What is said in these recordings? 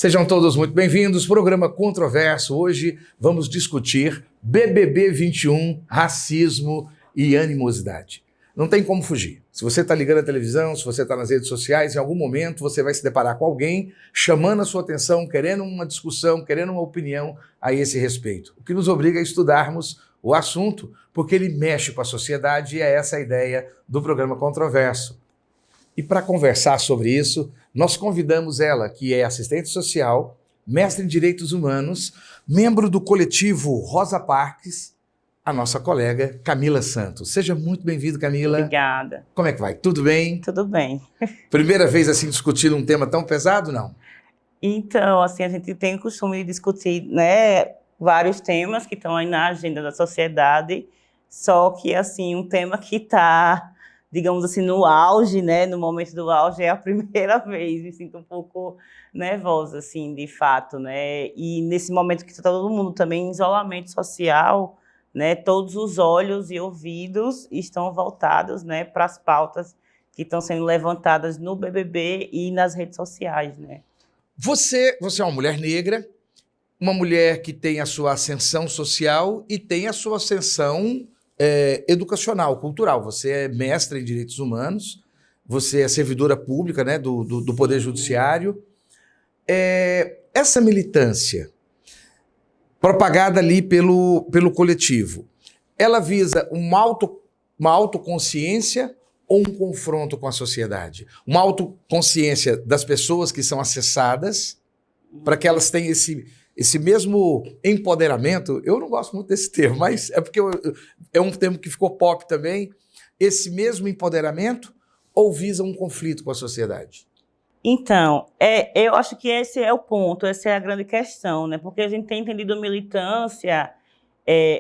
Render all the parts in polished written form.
Sejam todos muito bem-vindos. Programa Controverso. Hoje vamos discutir BBB 21, racismo e animosidade. Não tem como fugir. Se você está ligando a televisão, se você está nas redes sociais, em algum momento você vai se deparar com alguém chamando a sua atenção, querendo uma discussão, querendo uma opinião a esse respeito. O que nos obriga a estudarmos o assunto, porque ele mexe com a sociedade e é essa a ideia do programa Controverso. E para conversar sobre isso, nós convidamos ela, que é assistente social, mestre em Direitos Humanos, membro do coletivo Rosa Parks, a nossa colega Camila Santos. Seja muito bem-vinda, Camila. Obrigada. Como é que vai? Tudo bem? Tudo bem. Primeira vez assim discutindo um tema tão pesado, não? Então, assim, a gente tem o costume de discutir, né, vários temas que estão aí na agenda da sociedade, só que, assim, um tema que está, digamos assim, no auge, né, no momento do auge, é a primeira vez. Me sinto um pouco nervosa, assim, de fato, né? E nesse momento que está todo mundo também em isolamento social, né, todos os olhos e ouvidos estão voltados, né, para as pautas que estão sendo levantadas no BBB e nas redes sociais, né? Você é uma mulher negra, uma mulher que tem a sua ascensão social e tem a sua ascensão educacional, cultural. Você é mestra em Direitos Humanos, você é servidora pública, né, do Poder Judiciário. Essa militância propagada ali pelo coletivo, ela visa uma autoconsciência ou um confronto com a sociedade? Uma autoconsciência das pessoas que são acessadas, para que elas tenham esse mesmo empoderamento. Eu não gosto muito desse termo, mas é porque é um termo que ficou pop também. Esse mesmo empoderamento ou visa um conflito com a sociedade? Então, eu acho que esse é o ponto, essa é a grande questão, né? Porque a gente tem entendido militância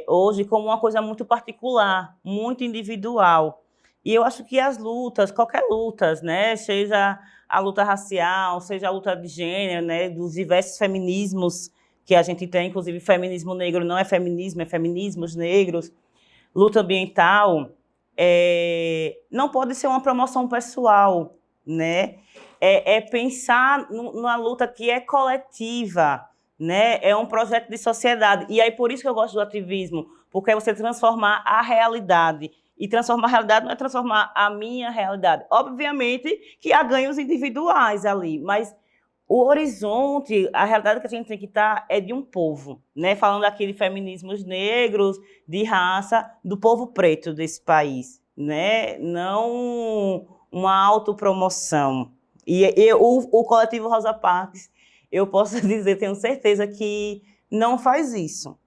hoje como uma coisa muito particular, muito individual. E eu acho que as lutas, qualquer luta, né? Seja a luta racial, seja a luta de gênero, né? Dos diversos feminismos que a gente tem, inclusive feminismo negro não é feminismo, é feminismos negros, luta ambiental, não pode ser uma promoção pessoal, né? Pensar numa luta que é coletiva, né? É um projeto de sociedade. E aí, por isso que eu gosto do ativismo, porque é você transformar a realidade. E transformar a realidade não é transformar a minha realidade. Obviamente que há ganhos individuais ali, mas o horizonte, a realidade que a gente tem que estar é de um povo, né? Falando aqui de feminismos negros, de raça, do povo preto desse país, né? Não uma autopromoção. E o coletivo Rosa Parks, eu posso dizer, tenho certeza que não faz isso,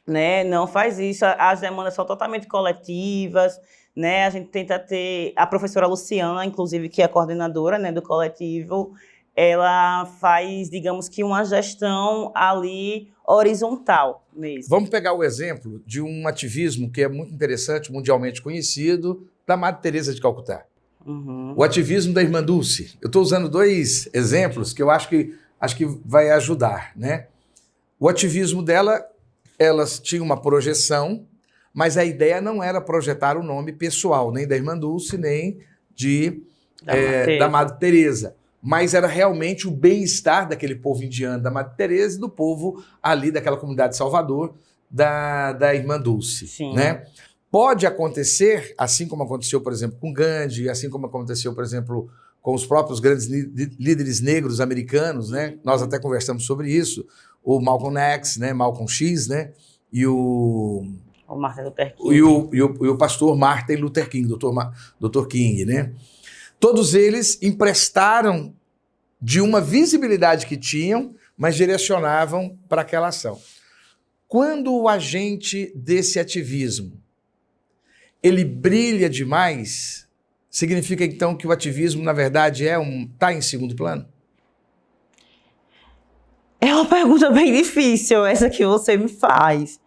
né? Não faz isso. As demandas são totalmente coletivas, né? A gente tenta ter a professora Luciana, inclusive, que é a coordenadora, né, do coletivo, ela faz, digamos que, uma gestão ali horizontal mesmo. Vamos pegar o exemplo de um ativismo que é muito interessante, mundialmente conhecido, da Madre Teresa de Calcutá. Uhum. O ativismo da Irmã Dulce. Eu estou usando dois exemplos que eu acho que vai ajudar, né? O ativismo dela, elas tinham uma projeção, mas a ideia não era projetar o nome pessoal, nem da Irmã Dulce, nem da Madre Teresa, mas era realmente o bem-estar daquele povo indiano, da Madre Teresa e do povo ali daquela comunidade de Salvador, da Irmã Dulce. Sim. Né? Pode acontecer, assim como aconteceu, por exemplo, com Gandhi, assim como aconteceu, por exemplo, com os próprios grandes líderes negros americanos, né? Nós até conversamos sobre isso, o Malcolm X, né? Malcolm X, né? E o Martin Luther King. E o pastor Martin Luther King, Dr. King, né? Todos eles emprestaram de uma visibilidade que tinham, mas direcionavam para aquela ação. Quando o agente desse ativismo ele brilha demais, significa então que o ativismo, na verdade, está em segundo plano? É uma pergunta bem difícil essa que você me faz.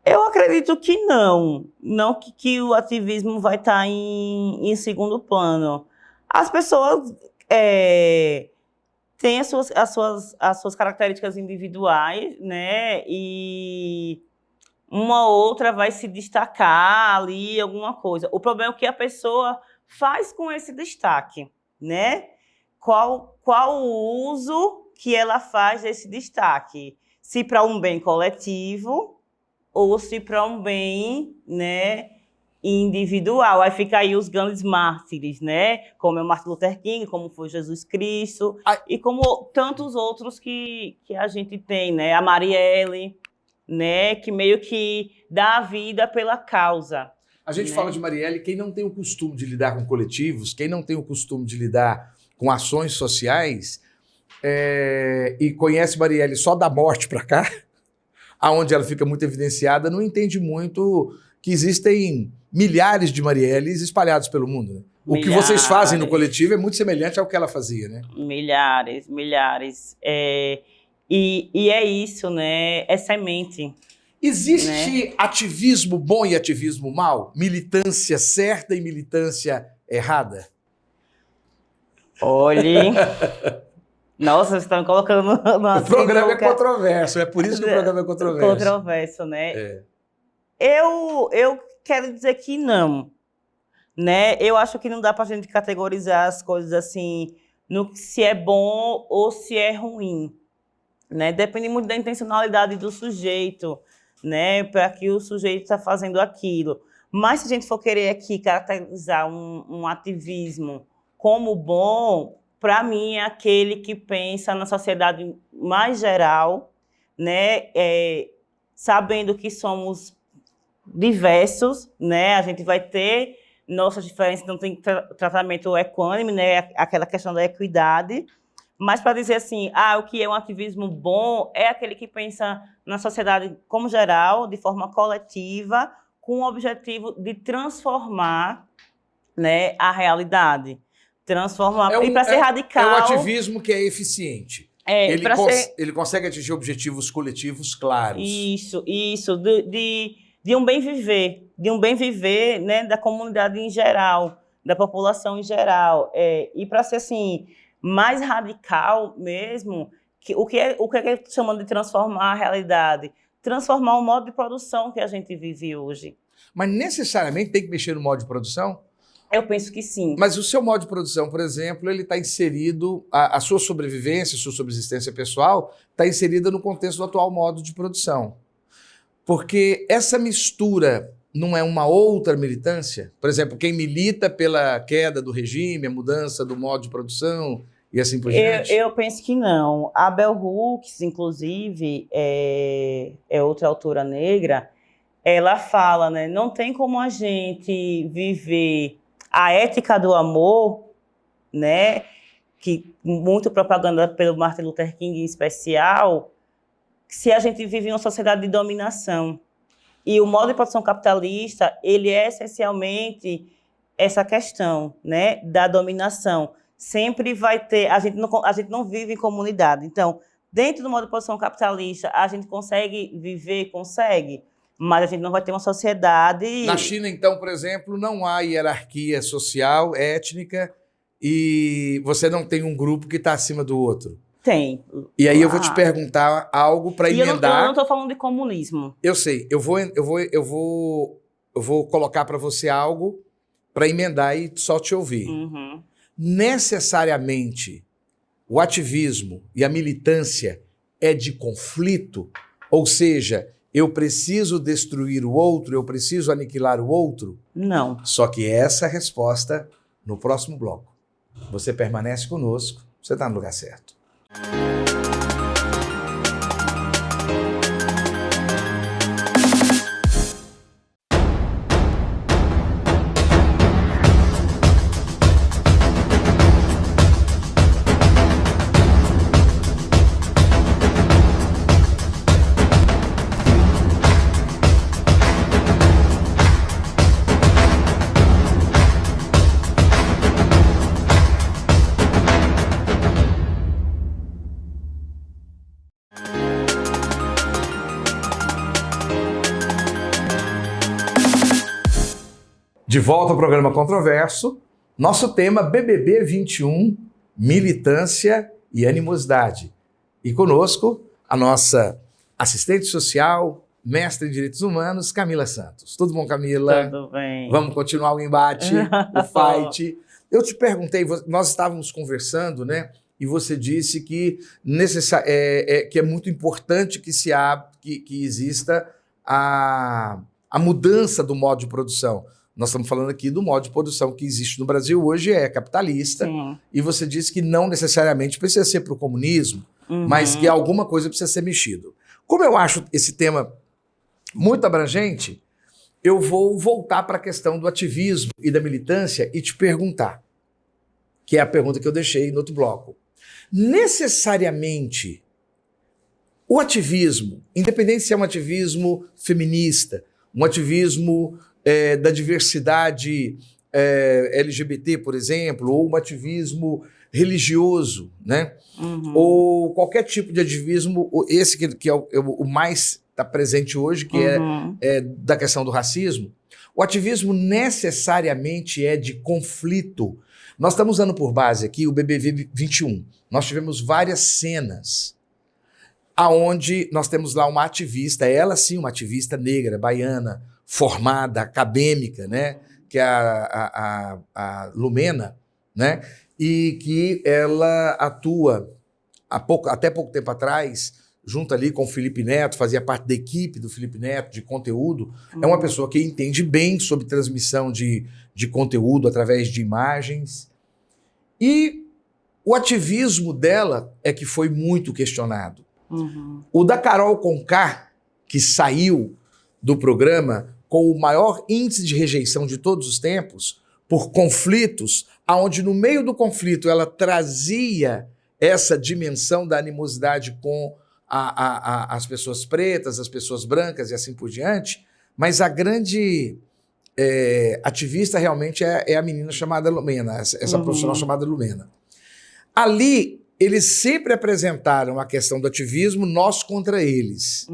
Eu acredito que não. Não que o ativismo vai estar em segundo plano. As pessoas têm as suas características individuais, né? E uma ou outra vai se destacar ali, alguma coisa. O problema é o que a pessoa faz com esse destaque, né? Qual o uso que ela faz esse destaque, se para um bem coletivo ou se para um bem, né, individual. Aí fica aí os grandes mártires, né, como é o Martin Luther King, como foi Jesus Cristo, e como tantos outros que a gente tem, né, a Marielle, né, que meio que dá a vida pela causa. A gente né? fala de Marielle, quem não tem o costume de lidar com coletivos, quem não tem o costume de lidar com ações sociais, e conhece Marielle só da morte para cá, aonde ela fica muito evidenciada, não entende muito que existem milhares de Marielles espalhados pelo mundo. Né? O que vocês fazem no coletivo é muito semelhante ao que ela fazia, né? Milhares. E é isso, né? É semente. Existe ativismo bom e ativismo mau? Militância certa e militância errada? Olhe... Nossa, vocês estão me colocando no O programa é controverso, é por isso que o programa é controverso. Controverso, né? Eu quero dizer que não, né? Eu acho que não dá para a gente categorizar as coisas assim, no se é bom ou se é ruim, né? Depende muito da intencionalidade do sujeito, né? Para que o sujeito está fazendo aquilo. Mas se a gente for querer aqui caracterizar um ativismo como bom, para mim, é aquele que pensa na sociedade mais geral, né? Sabendo que somos diversos, né? A gente vai ter nossas diferenças, não tem tratamento equânime, né? Aquela questão da equidade. Mas para dizer assim, o que é um ativismo bom é aquele que pensa na sociedade como geral, de forma coletiva, com o objetivo de transformar, né, a realidade. E para ser radical... É um ativismo que é eficiente. Ele consegue atingir objetivos coletivos claros. Isso. De um bem viver, né, da comunidade em geral, da população em geral. E para ser assim, mais radical mesmo, o que é chamando de transformar a realidade? Transformar o modo de produção que a gente vive hoje. Mas necessariamente tem que mexer no modo de produção? Eu penso que sim. Mas o seu modo de produção, por exemplo, ele está inserido, a sua sobrevivência, a sua subsistência pessoal, está inserida no contexto do atual modo de produção. Porque essa mistura não é uma outra militância? Por exemplo, quem milita pela queda do regime, a mudança do modo de produção e assim por diante? Eu penso que não. A Bell Hooks, inclusive, é outra autora negra, ela fala, né, não tem como a gente viver a ética do amor, né, que muito propaganda pelo Martin Luther King em especial, se a gente vive em uma sociedade de dominação. E o modo de produção capitalista, ele é essencialmente essa questão, né, da dominação. Sempre vai ter... A gente não vive em comunidade. Então, dentro do modo de produção capitalista, a gente consegue viver? Consegue. Mas a gente não vai ter uma sociedade... Na China, então, por exemplo, não há hierarquia social, étnica, e você não tem um grupo que está acima do outro. Tem. E aí eu vou te perguntar algo para emendar... Eu não estou falando de comunismo. Eu sei. Eu vou colocar para você algo para emendar e só te ouvir. Uhum. Necessariamente, o ativismo e a militância é de conflito? Ou seja... Eu preciso destruir o outro, eu preciso aniquilar o outro? Não. Só que essa é a resposta no próximo bloco. Você permanece conosco, você está no lugar certo. De volta ao programa Controverso, nosso tema BBB 21, militância e animosidade. E conosco, a nossa assistente social, mestre em direitos humanos, Camila Santos. Tudo bom, Camila? Tudo bem. Vamos continuar o embate, o fight. Eu te perguntei, nós estávamos conversando, né, e você disse que, que é muito importante que exista a mudança do modo de produção. Nós estamos falando aqui do modo de produção que existe no Brasil hoje, é capitalista, Sim. e você disse que não necessariamente precisa ser para o comunismo, mas que alguma coisa precisa ser mexido. Como eu acho esse tema muito abrangente, eu vou voltar para a questão do ativismo e da militância e te perguntar, que é a pergunta que eu deixei no outro bloco. Necessariamente, o ativismo, independente se é um ativismo feminista, um ativismo da diversidade LGBT, por exemplo, ou um ativismo religioso, né? Ou qualquer tipo de ativismo, esse que é o mais está presente hoje, que é da questão do racismo, o ativismo necessariamente é de conflito. Nós estamos usando por base aqui o BBB 21. Nós tivemos várias cenas aonde nós temos lá uma ativista, ela sim, uma ativista negra, baiana, formada, acadêmica, né? Que é a Lumena, né? E que ela atua até pouco tempo atrás, junto ali com o Felipe Neto, fazia parte da equipe do Felipe Neto de conteúdo. É uma pessoa que entende bem sobre transmissão de conteúdo através de imagens. E o ativismo dela é que foi muito questionado. O da Carol Conká, que saiu do programa com o maior índice de rejeição de todos os tempos, por conflitos, onde no meio do conflito ela trazia essa dimensão da animosidade com as pessoas pretas, as pessoas brancas e assim por diante, mas a grande ativista realmente é a menina chamada Lumena, essa profissional chamada Lumena. Ali, eles sempre apresentaram a questão do ativismo, nós contra eles.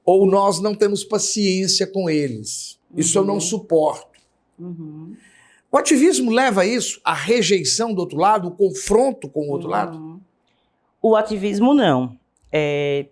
Ou nós não temos paciência com eles. Isso eu não suporto. O ativismo leva a isso, a rejeição do outro lado, o confronto com o outro lado? O ativismo não.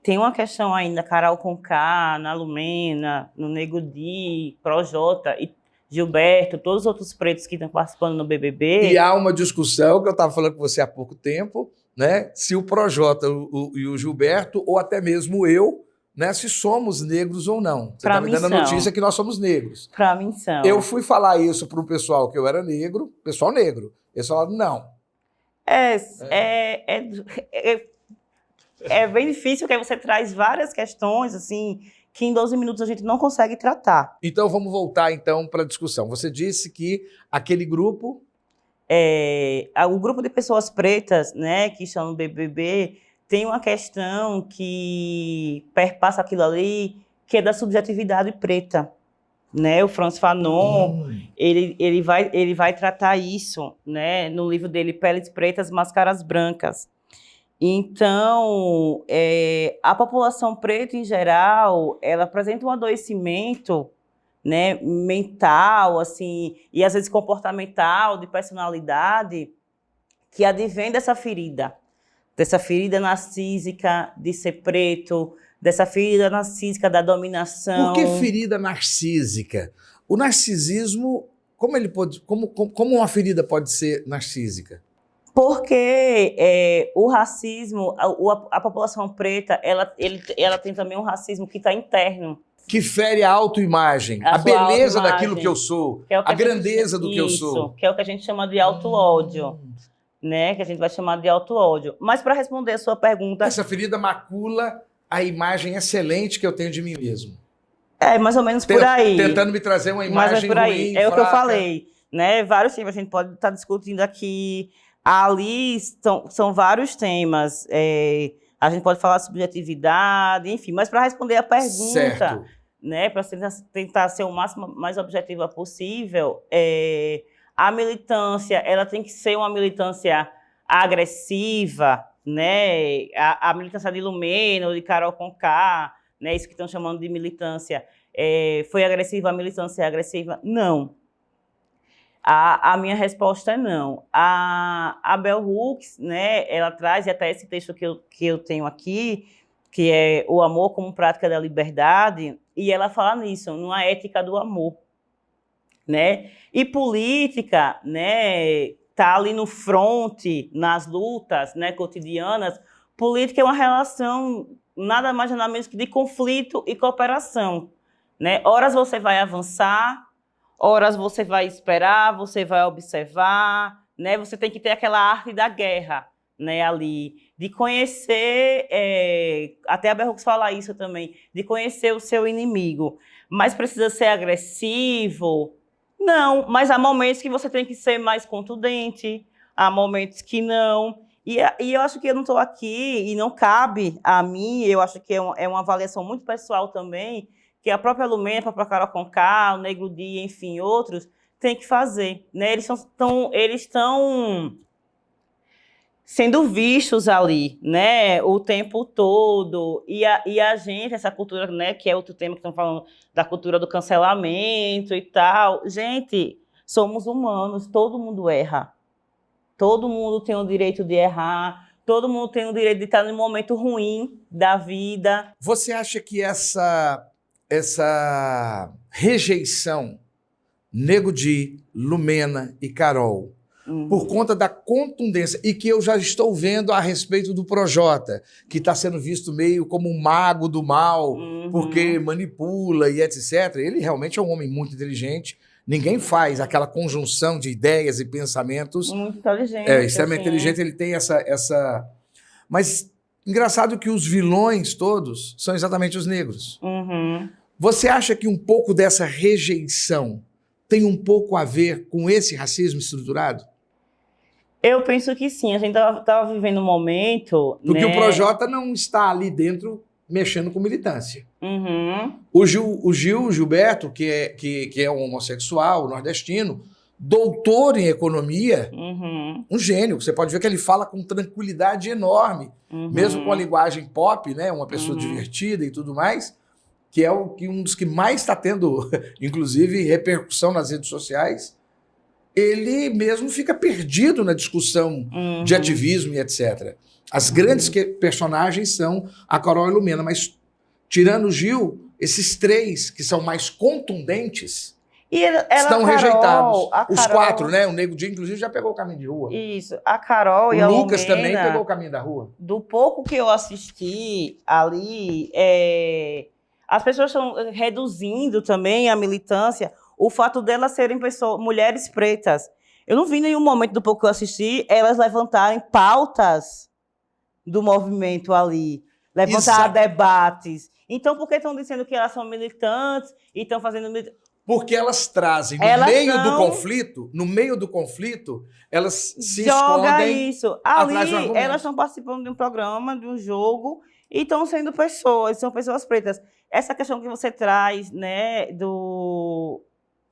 Tem uma questão ainda, Carol Conká, na Lumena, no Nego Di, Projota e Gilberto, todos os outros pretos que estão participando no BBB. E há uma discussão que eu estava falando com você há pouco tempo, né? Se o Projota e o Gilberto, ou até mesmo eu, né? Se somos negros ou não. Você está me dando a notícia que nós somos negros. Para mim são. Eu fui falar isso para o pessoal que eu era negro, pessoal negro. Eles falaram, não. É bem difícil, porque aí você traz várias questões, assim, que em 12 minutos a gente não consegue tratar. Então vamos voltar então para a discussão. Você disse que aquele grupo... o grupo de pessoas pretas, né, que estão no BBB, tem uma questão que perpassa aquilo ali, que é da subjetividade preta. Né? O Frantz Fanon, ele vai tratar isso, né, no livro dele, Peles Pretas, Máscaras Brancas. Então, a população preta, em geral, ela apresenta um adoecimento, né, mental, assim, e às vezes comportamental, de personalidade, que advém dessa ferida narcísica de ser preto, dessa ferida narcísica da dominação. Por que ferida narcísica? O narcisismo, como uma ferida pode ser narcísica? Porque o racismo, a população preta, ela tem também um racismo que está interno. Que fere a autoimagem, a beleza daquilo que eu sou, a grandeza do que eu sou. Que é o que a gente chama de auto-ódio, né? Que a gente vai chamar de auto-ódio. Mas para responder a sua pergunta... Essa ferida macula a imagem excelente que eu tenho de mim mesmo. Mais ou menos por aí. Tentando me trazer uma imagem por aí. ruim, É fraca. O que eu falei, né? Vários temas, a gente pode estar discutindo aqui. Ali são vários temas. A gente pode falar sobre subjetividade, enfim. Mas para responder a pergunta, né? Para tentar ser o mais objetiva possível, a militância, ela tem que ser uma militância agressiva, né? A militância de Lumena ou de Carol Conká, né? Isso que estão chamando de militância, foi agressiva, a militância é agressiva? Não. A minha resposta é não. A Bell Hooks, né? Ela traz, e até esse texto que eu tenho aqui, que é O Amor como Prática da Liberdade, e ela fala nisso, numa ética do amor, né? E política, né? tá ali no fronte, nas lutas, né, cotidianas, política é uma relação nada mais nada menos que de conflito e cooperação, né? Horas você vai avançar, horas você vai esperar, você vai observar, né? Você tem que ter aquela arte da guerra, né, ali, de conhecer, até a Bell Hooks fala isso também, de conhecer o seu inimigo. Mas precisa ser agressivo? Não, mas há momentos que você tem que ser mais contundente, há momentos que não. E eu acho que eu não estou aqui e não cabe a mim, eu acho que é uma avaliação muito pessoal também, que a própria Lumena, a própria Carol Conká, o Negro Dia, enfim, outros, tem que fazer, né? Eles estão sendo vistos ali, né, o tempo todo, e a gente, essa cultura, né, que é outro tema que estão falando, da cultura do cancelamento e tal, gente, somos humanos, todo mundo erra, todo mundo tem o direito de errar, todo mundo tem o direito de estar num momento ruim da vida. Você acha que essa rejeição, Nego Di, Lumena e Carol, por conta da contundência, e que eu já estou vendo a respeito do Projota, que está sendo visto meio como um mago do mal, porque manipula e etc. Ele realmente é um homem muito inteligente, ninguém faz aquela conjunção de ideias e pensamentos. Muito inteligente. Extremamente inteligente, ele tem essa... Mas engraçado que os vilões todos são exatamente os negros. Você acha que um pouco dessa rejeição tem um pouco a ver com esse racismo estruturado? Eu penso que sim, a gente estava vivendo um momento... Porque, né, o Projota não está ali dentro mexendo com militância. O Gilberto, que é um homossexual, nordestino, doutor em economia, um gênio. Você pode ver que ele fala com tranquilidade enorme, mesmo com a linguagem pop, né, uma pessoa divertida e tudo mais, que é um dos que mais está tendo, inclusive, repercussão nas redes sociais. Ele mesmo fica perdido na discussão de ativismo e etc. As grandes personagens são a Carol e a Lumena, mas tirando o Gil, esses três que são mais contundentes estão rejeitados. Os quatro, né? O Nego Di, inclusive, já pegou o caminho de rua. Isso, a Carol e a Lumena... O Lucas também pegou o caminho da rua. Do pouco que eu assisti ali, as pessoas estão reduzindo também a militância, o fato delas serem mulheres pretas. Eu não vi em nenhum momento do pouco que eu assisti elas levantarem pautas do movimento ali, levantar debates. Então, por que estão dizendo que elas são militantes e estão fazendo... Porque elas trazem, no meio do conflito, elas se escondem isso. atrás de um Ali, argumento. elas estão participando de um programa, de um jogo, e estão sendo são pessoas pretas. Essa questão que você traz, né,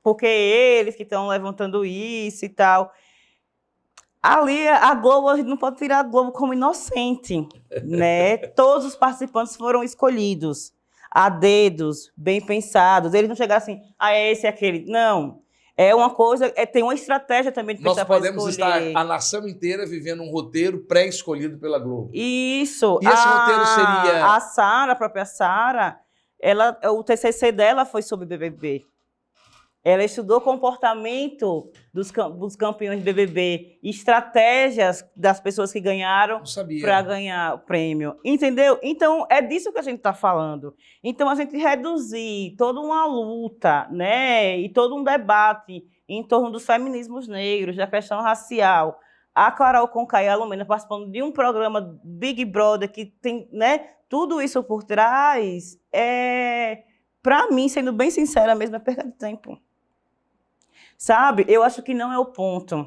porque eles que estão levantando isso e tal. Ali, a Globo, a gente não pode tirar a Globo como inocente, né? Todos os participantes foram escolhidos a dedos, bem pensados. Eles não chegaram assim, esse e aquele. Não. É uma coisa, tem uma estratégia também de pensar para escolher. Nós podemos estar a nação inteira vivendo um roteiro pré-escolhido pela Globo. Isso. E esse roteiro seria... A Sara, a própria Sara, o TCC dela foi sobre BBB. Ela estudou comportamento dos campeões de BBB, estratégias das pessoas que ganharam para ganhar o prêmio. Entendeu? Então, é disso que a gente está falando. Então, a gente reduzir toda uma luta, né, e todo um debate em torno dos feminismos negros, da questão racial. A Carol Conká e a Lumena participando de um programa Big Brother que tem, né, tudo isso por trás, para mim, sendo bem sincera mesmo, é perda de tempo. Sabe? Eu acho que não é o ponto.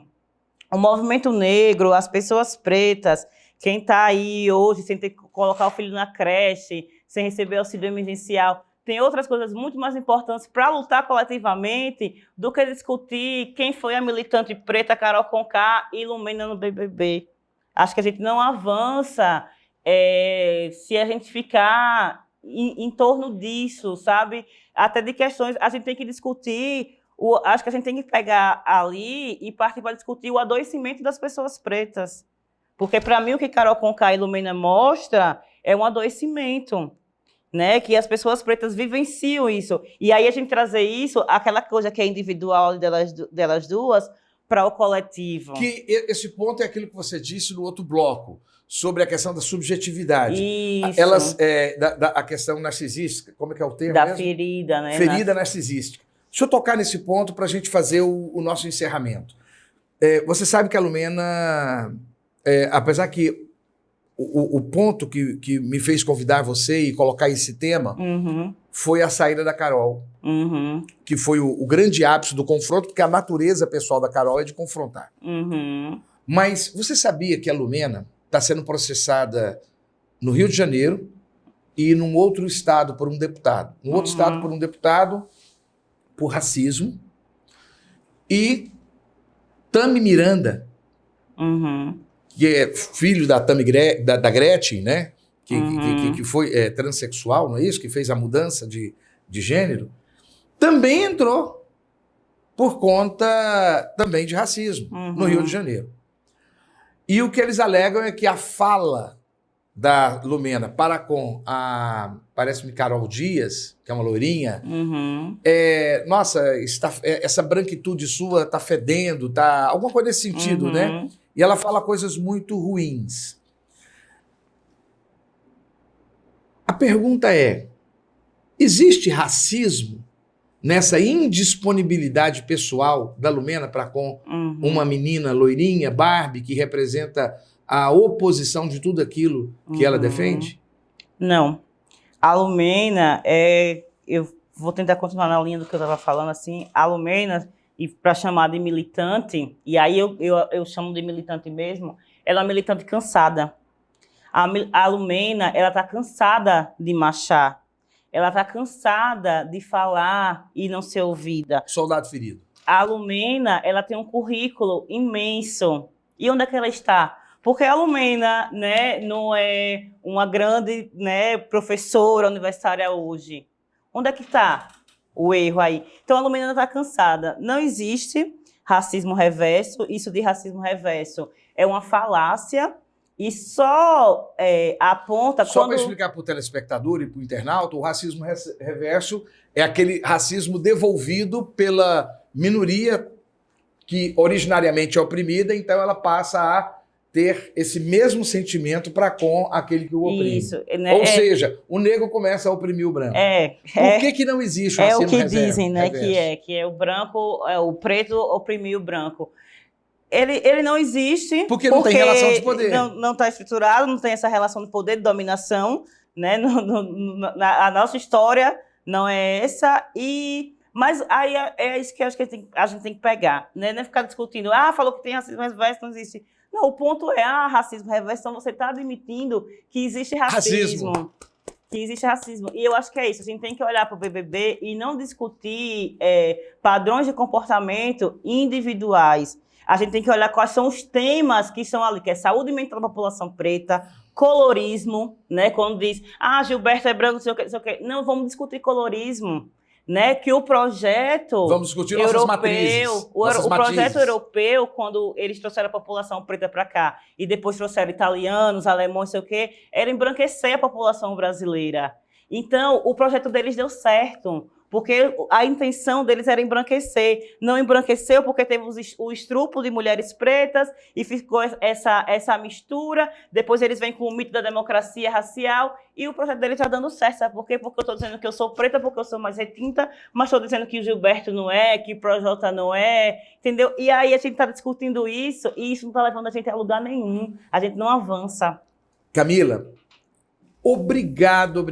O movimento negro, as pessoas pretas, quem está aí hoje sem ter que colocar o filho na creche, sem receber auxílio emergencial, tem outras coisas muito mais importantes para lutar coletivamente do que discutir quem foi a militante preta Carol Conká e Lumena no BBB. Acho que a gente não avança se a gente ficar em torno disso, sabe? Até de questões, a gente tem que discutir... Acho que a gente tem que pegar ali e partir para discutir o adoecimento das pessoas pretas. Porque, para mim, o que Carol Conká e Lumena mostra é um adoecimento, né? Que as pessoas pretas vivenciam isso. E aí a gente trazer isso, aquela coisa que é individual delas duas, para o coletivo. Que esse ponto é aquilo que você disse no outro bloco, sobre a questão da subjetividade. Isso. A questão narcisística, como é que é o termo da mesmo? ferida, né? Ferida narcisística. Deixa eu tocar nesse ponto para a gente fazer o nosso encerramento. Você sabe que a Lumena, apesar que o ponto que me fez convidar você e colocar esse tema foi a saída da Carol, que foi o grande ápice do confronto, porque a natureza pessoal da Carol é de confrontar. Mas você sabia que a Lumena está sendo processada no Rio de Janeiro e num outro estado por um deputado? Num outro estado por um deputado por racismo, e Tami Miranda, que é filho da da Gretchen, né? Que foi transexual, não é isso? Que fez a mudança de gênero, também entrou por conta também de racismo no Rio de Janeiro. E o que eles alegam é que a fala da Lumena para com a, parece-me, Carol Dias, que é uma loirinha, nossa, essa branquitude sua está fedendo, tá, alguma coisa nesse sentido, né? E ela fala coisas muito ruins. A pergunta é, existe racismo nessa indisponibilidade pessoal da Lumena para com uma menina loirinha, Barbie, que representa a oposição de tudo aquilo que ela defende? Não. A Lumena, eu vou tentar continuar na linha do que eu estava falando, assim, a Lumena, e para chamar de militante, e aí eu chamo de militante mesmo, ela é uma militante cansada. A Lumena, ela está cansada de marchar, ela está cansada de falar e não ser ouvida. Soldado ferido. A Lumena, ela tem um currículo imenso. E onde é que ela está? Porque a Lumena, né, não é uma grande, né, professora universitária hoje. Onde é que está o erro aí? Então, a Lumena está cansada. Não existe racismo reverso. Isso de racismo reverso é uma falácia e só aponta Só quando... para explicar para o telespectador e para o internauta, o racismo reverso é aquele racismo devolvido pela minoria que originariamente é oprimida, então ela passa a ter esse mesmo sentimento para com aquele que o oprime. Isso, né? Ou seja, o negro começa a oprimir o branco. Por que não existe o racismo reverso? É o que dizem, né? Reverso? Que é o branco, o preto oprimir o branco. Ele não existe porque não tem relação de poder. Não está estruturado, não tem essa relação de poder, de dominação, né? A nossa história não é essa. Mas aí é isso que eu acho que a gente tem que pegar, né? Não é ficar discutindo, falou que tem racismo reverso, não existe. Não, o ponto é, racismo reverso, então você está admitindo que existe racismo. Que existe racismo. E eu acho que é isso, a gente tem que olhar para o BBB e não discutir padrões de comportamento individuais. A gente tem que olhar quais são os temas que estão ali, que é saúde mental da população preta, colorismo, né? Quando diz, Gilberto é branco, não sei o que. Não, vamos discutir colorismo. Né, que o projeto Vamos discutir nossas matrizes, o projeto europeu, quando eles trouxeram a população preta para cá e depois trouxeram italianos, alemães, sei o quê, era embranquecer a população brasileira. Então, o projeto deles deu certo, porque a intenção deles era embranquecer. Não embranqueceu porque teve o estrupo de mulheres pretas e ficou essa mistura. Depois eles vêm com o mito da democracia racial e o projeto deles está dando certo. Sabe por quê? Porque eu estou dizendo que eu sou preta, porque eu sou mais retinta, mas estou dizendo que o Gilberto não é, que o Projota não é, entendeu? E aí a gente está discutindo isso e isso não está levando a gente a lugar nenhum. A gente não avança. Camila, obrigado.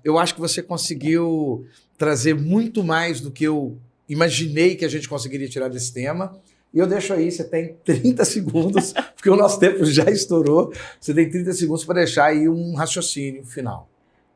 Eu acho que você conseguiu trazer muito mais do que eu imaginei que a gente conseguiria tirar desse tema. E eu deixo aí, você tem 30 segundos, porque o nosso tempo já estourou. Você tem 30 segundos para deixar aí um raciocínio final.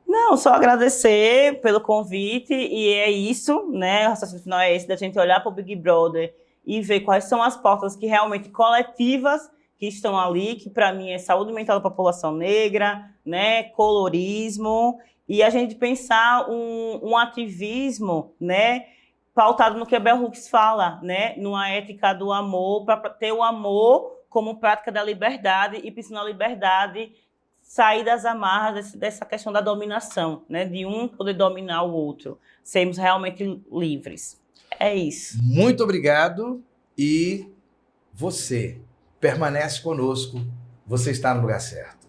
Não, só agradecer pelo convite e é isso, né? O raciocínio final é esse, da gente olhar para o Big Brother e ver quais são as pautas que realmente coletivas que estão ali, que para mim é saúde mental da população negra, né? Colorismo, e a gente pensar um ativismo, né, pautado no que a Bell Hooks fala, né, numa ética do amor, para ter o amor como prática da liberdade e pensando na liberdade, sair das amarras dessa questão da dominação, né, de um poder dominar o outro, sermos realmente livres. É isso. Muito obrigado e você permanece conosco, você está no lugar certo.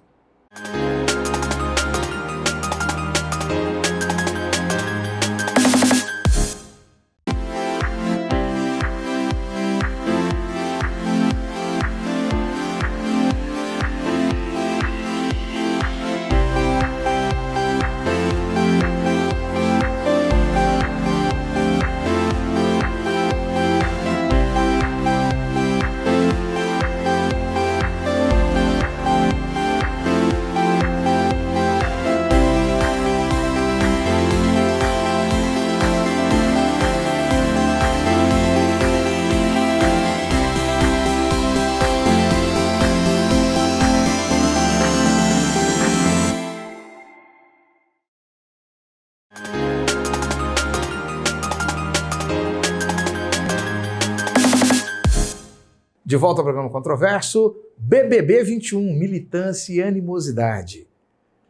De volta ao programa Controverso, BBB 21, militância e animosidade.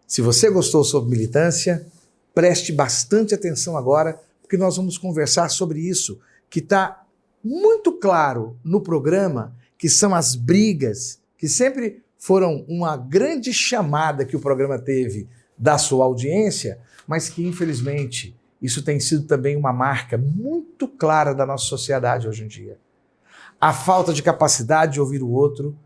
Se você gostou sobre militância, preste bastante atenção agora, porque nós vamos conversar sobre isso, que está muito claro no programa, que são as brigas, que sempre foram uma grande chamada que o programa teve da sua audiência, mas que, infelizmente, isso tem sido também uma marca muito clara da nossa sociedade hoje em dia. A falta de capacidade de ouvir o outro,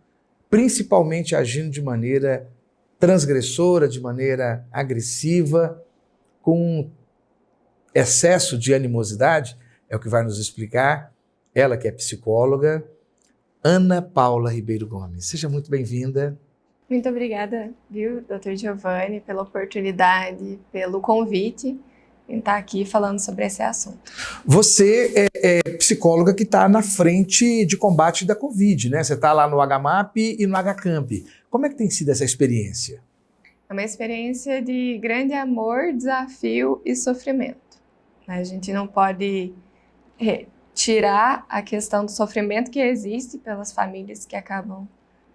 principalmente agindo de maneira transgressora, de maneira agressiva, com excesso de animosidade, é o que vai nos explicar ela que é psicóloga, Ana Paula Ribeiro Gomes. Seja muito bem-vinda. Muito obrigada, viu, Dr. Giovanni, pela oportunidade, pelo convite em estar aqui falando sobre esse assunto. Você é psicóloga que está na frente de combate da Covid, né? Você está lá no HMAP e no HCamp. Como é que tem sido essa experiência? É uma experiência de grande amor, desafio e sofrimento. A gente não pode tirar a questão do sofrimento que existe pelas famílias que acabam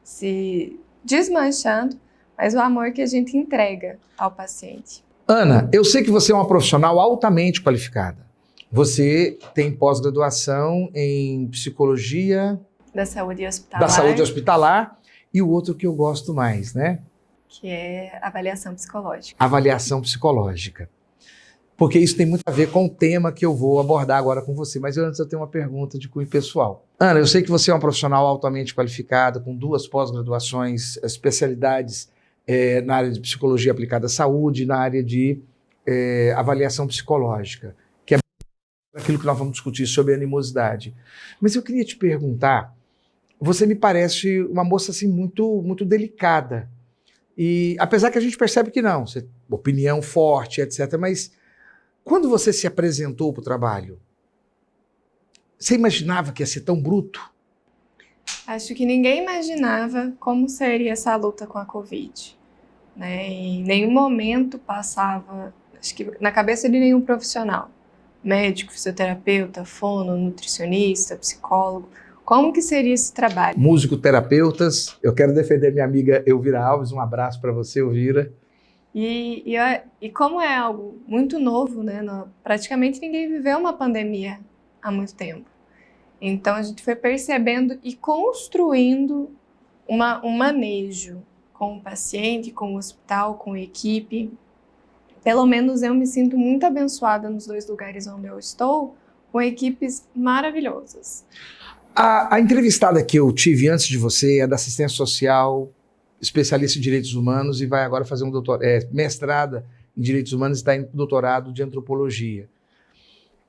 se desmanchando, mas o amor que a gente entrega ao paciente. Ana, eu sei que você é uma profissional altamente qualificada. Você tem pós-graduação em psicologia... Da saúde hospitalar. Da saúde hospitalar. E o outro que eu gosto mais, né? Que é avaliação psicológica. Avaliação psicológica. Porque isso tem muito a ver com o tema que eu vou abordar agora com você. Mas antes eu tenho uma pergunta de cunho pessoal. Ana, eu sei que você é uma profissional altamente qualificada, com 2 pós-graduações, especialidades na área de psicologia aplicada à saúde, na área de avaliação psicológica, que é aquilo que nós vamos discutir sobre animosidade. Mas eu queria te perguntar, você me parece uma moça assim, muito, muito delicada. E apesar que a gente percebe que não, você, opinião forte, etc. Mas quando você se apresentou para o trabalho, você imaginava que ia ser tão bruto? Acho que ninguém imaginava como seria essa luta com a Covid, né? Em nenhum momento passava, acho que na cabeça de nenhum profissional, médico, fisioterapeuta, fono, nutricionista, psicólogo, como que seria esse trabalho? Musicoterapeutas, eu quero defender minha amiga Elvira Alves, um abraço para você, Elvira. E como é algo muito novo, né? Praticamente ninguém viveu uma pandemia há muito tempo. Então, a gente foi percebendo e construindo um manejo com o paciente, com o hospital, com a equipe. Pelo menos eu me sinto muito abençoada nos 2 lugares onde eu estou, com equipes maravilhosas. A entrevistada que eu tive antes de você é da assistência social, especialista em direitos humanos e vai agora fazer mestrada em direitos humanos e está em doutorado de antropologia.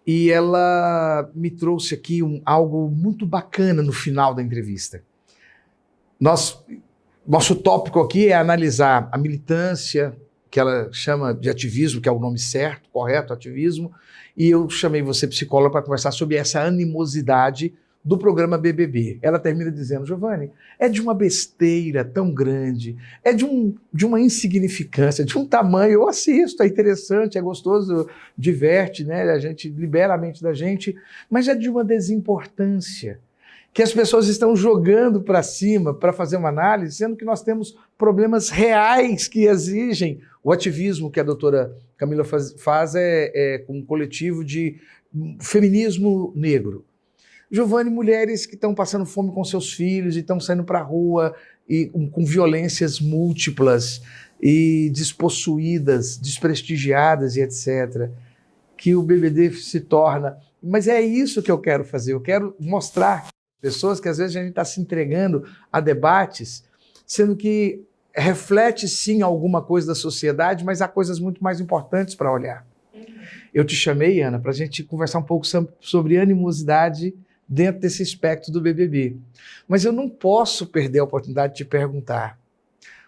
E ela me trouxe aqui algo muito bacana no final da entrevista. Nosso tópico aqui é analisar a militância, que ela chama de ativismo, que é o nome certo, correto, ativismo, e eu chamei você, psicóloga, para conversar sobre essa animosidade do programa BBB. Ela termina dizendo, Giovanni, é de uma besteira tão grande, é de uma insignificância, de um tamanho, eu assisto, é interessante, é gostoso, diverte, né? A gente libera a mente da gente, mas é de uma desimportância, que as pessoas estão jogando para cima para fazer uma análise, sendo que nós temos problemas reais que exigem o ativismo que a doutora Camila faz com um coletivo de feminismo negro. Giovanni, mulheres que estão passando fome com seus filhos e estão saindo para a rua e com violências múltiplas e despossuídas, desprestigiadas e etc., que o BBD se torna... Mas é isso que eu quero fazer, eu quero mostrar pessoas que às vezes a gente está se entregando a debates, sendo que reflete sim alguma coisa da sociedade, mas há coisas muito mais importantes para olhar. Eu te chamei, Ana, para a gente conversar um pouco sobre animosidade dentro desse espectro do BBB. Mas eu não posso perder a oportunidade de te perguntar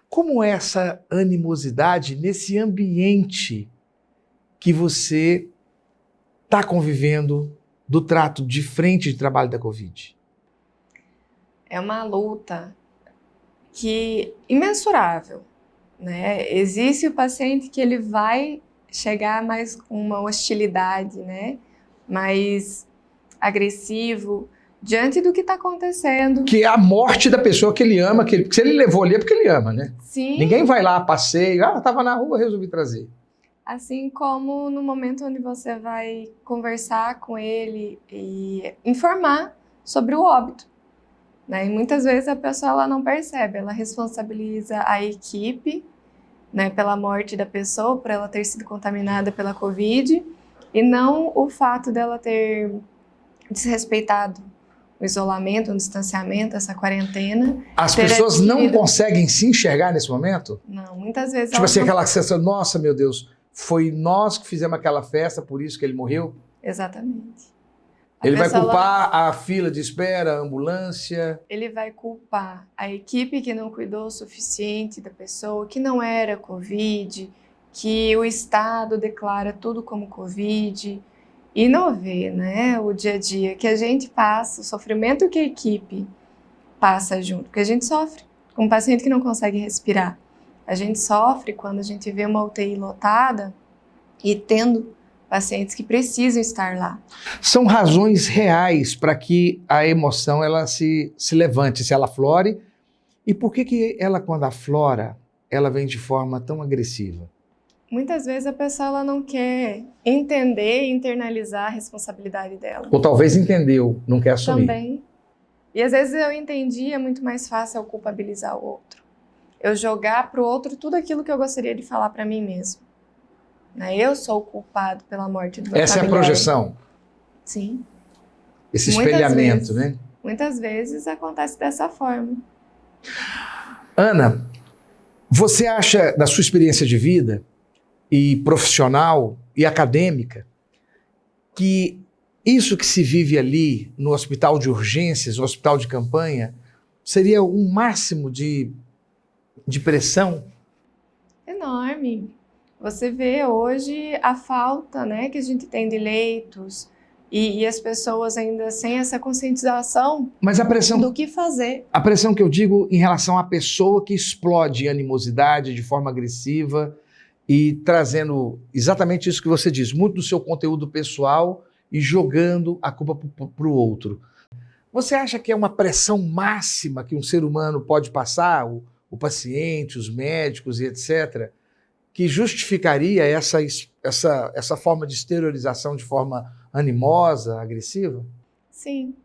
como é essa animosidade nesse ambiente que você está convivendo do trato de frente de trabalho da Covid? É uma luta imensurável, né? Existe o paciente que ele vai chegar mais com uma hostilidade, né? Mais agressivo diante do que está acontecendo. Que é a morte da pessoa que ele ama, porque se ele levou ali é porque ele ama, né? Sim. Ninguém vai lá, passeio, estava na rua, resolvi trazer. Assim como no momento onde você vai conversar com ele e informar sobre o óbito, né? E muitas vezes a pessoa ela não percebe, ela responsabiliza a equipe, né, pela morte da pessoa, por ela ter sido contaminada pela Covid, e não o fato dela ter desrespeitado o isolamento, o distanciamento, essa quarentena. As pessoas não conseguem se enxergar nesse momento? Não, muitas vezes... Tipo assim, aquela sensação, nossa, meu Deus, foi nós que fizemos aquela festa, por isso que ele morreu? Exatamente. Ele vai culpar a fila de espera, a ambulância? Ele vai culpar a equipe que não cuidou o suficiente da pessoa, que não era Covid, que o Estado declara tudo como Covid, e não vê, né, o dia a dia que a gente passa, o sofrimento que a equipe passa junto, porque a gente sofre com um paciente que não consegue respirar. A gente sofre quando a gente vê uma UTI lotada e tendo pacientes que precisam estar lá. São razões reais para que a emoção ela se levante, se ela aflore. E por que ela, quando aflora, ela vem de forma tão agressiva? Muitas vezes a pessoa ela não quer entender e internalizar a responsabilidade dela. Ou talvez entendeu, não quer assumir. Também. E às vezes eu entendi, é muito mais fácil eu culpabilizar o outro. Eu jogar para o outro tudo aquilo que eu gostaria de falar para mim mesmo. Eu sou o culpado pela morte do meu familiar. Essa é a projeção? Sim. Esse espelhamento, vezes, né? Muitas vezes acontece dessa forma. Ana, você acha, da sua experiência de vida, e profissional, e acadêmica, que isso que se vive ali no hospital de urgências, no hospital de campanha, seria um máximo de pressão? Enorme. Você vê hoje a falta, né, que a gente tem de leitos e as pessoas ainda sem essa conscientização. Mas a pressão do que fazer. A pressão que eu digo em relação à pessoa que explode animosidade de forma agressiva e trazendo exatamente isso que você diz, muito do seu conteúdo pessoal e jogando a culpa para o outro. Você acha que é uma pressão máxima que um ser humano pode passar, o paciente, os médicos e etc., que justificaria essa forma de exteriorização de forma animosa, agressiva? Sim.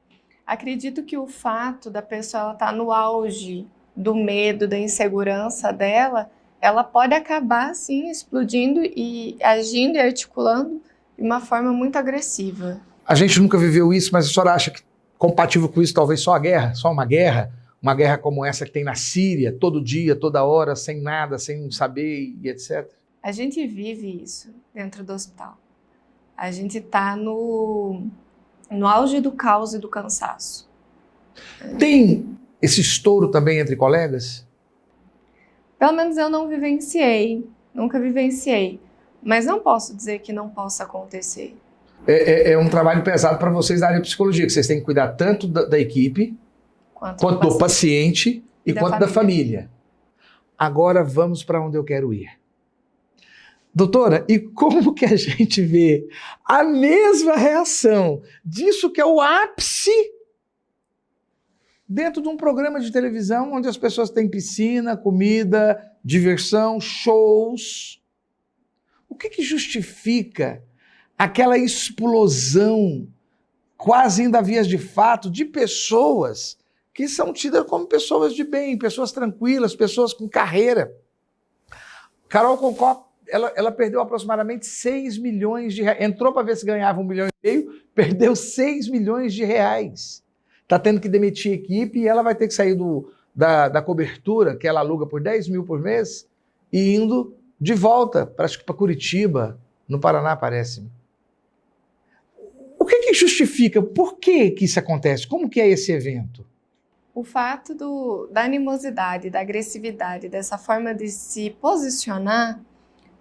Acredito que o fato da pessoa estar no auge do medo, da insegurança dela, ela pode acabar, sim, explodindo e agindo e articulando de uma forma muito agressiva. A gente nunca viveu isso, mas a senhora acha que compatível com isso talvez só a guerra? Só uma guerra como essa que tem na Síria, todo dia, toda hora, sem nada, sem saber e etc. A gente vive isso dentro do hospital. A gente está no auge do caos e do cansaço. Tem esse estouro também entre colegas? Pelo menos eu não vivenciei, nunca vivenciei. Mas não posso dizer que não possa acontecer. É um trabalho pesado para vocês da área de psicologia, que vocês têm que cuidar tanto da equipe, quanto do paciente e quanto da família. Agora vamos para onde eu quero ir. Doutora, e como que a gente vê a mesma reação disso que é o ápice dentro de um programa de televisão onde as pessoas têm piscina, comida, diversão, shows? O que justifica aquela explosão quase ainda vias de fato de pessoas que são tidas como pessoas de bem, pessoas tranquilas, pessoas com carreira. Carol Conká, ela perdeu aproximadamente 6 milhões de reais. Entrou para ver se ganhava 1,5 milhão, perdeu 6 milhões de reais. Está tendo que demitir a equipe e ela vai ter que sair da cobertura, que ela aluga por 10 mil por mês, e indo de volta para Curitiba, no Paraná, parece-me. O que justifica? Por que isso acontece? Como que é esse evento? O fato da animosidade, da agressividade, dessa forma de se posicionar,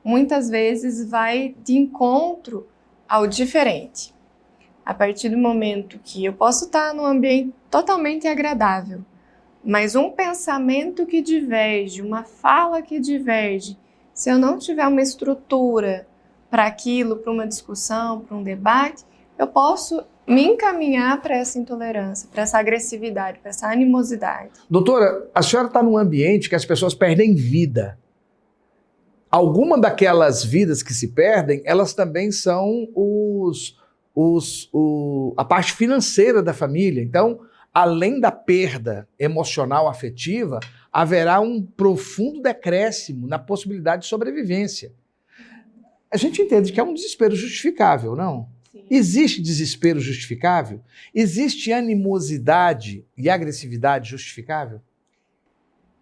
muitas vezes vai de encontro ao diferente. A partir do momento que eu posso estar num ambiente totalmente agradável, mas um pensamento que diverge, uma fala que diverge, se eu não tiver uma estrutura para aquilo, para uma discussão, para um debate, eu posso me encaminhar para essa intolerância, para essa agressividade, para essa animosidade. Doutora, a senhora está num ambiente que as pessoas perdem vida. Alguma daquelas vidas que se perdem, elas também são a parte financeira da família. Então, além da perda emocional afetiva, haverá um profundo decréscimo na possibilidade de sobrevivência. A gente entende que é um desespero justificável, não? Sim. Existe desespero justificável? Existe animosidade e agressividade justificável?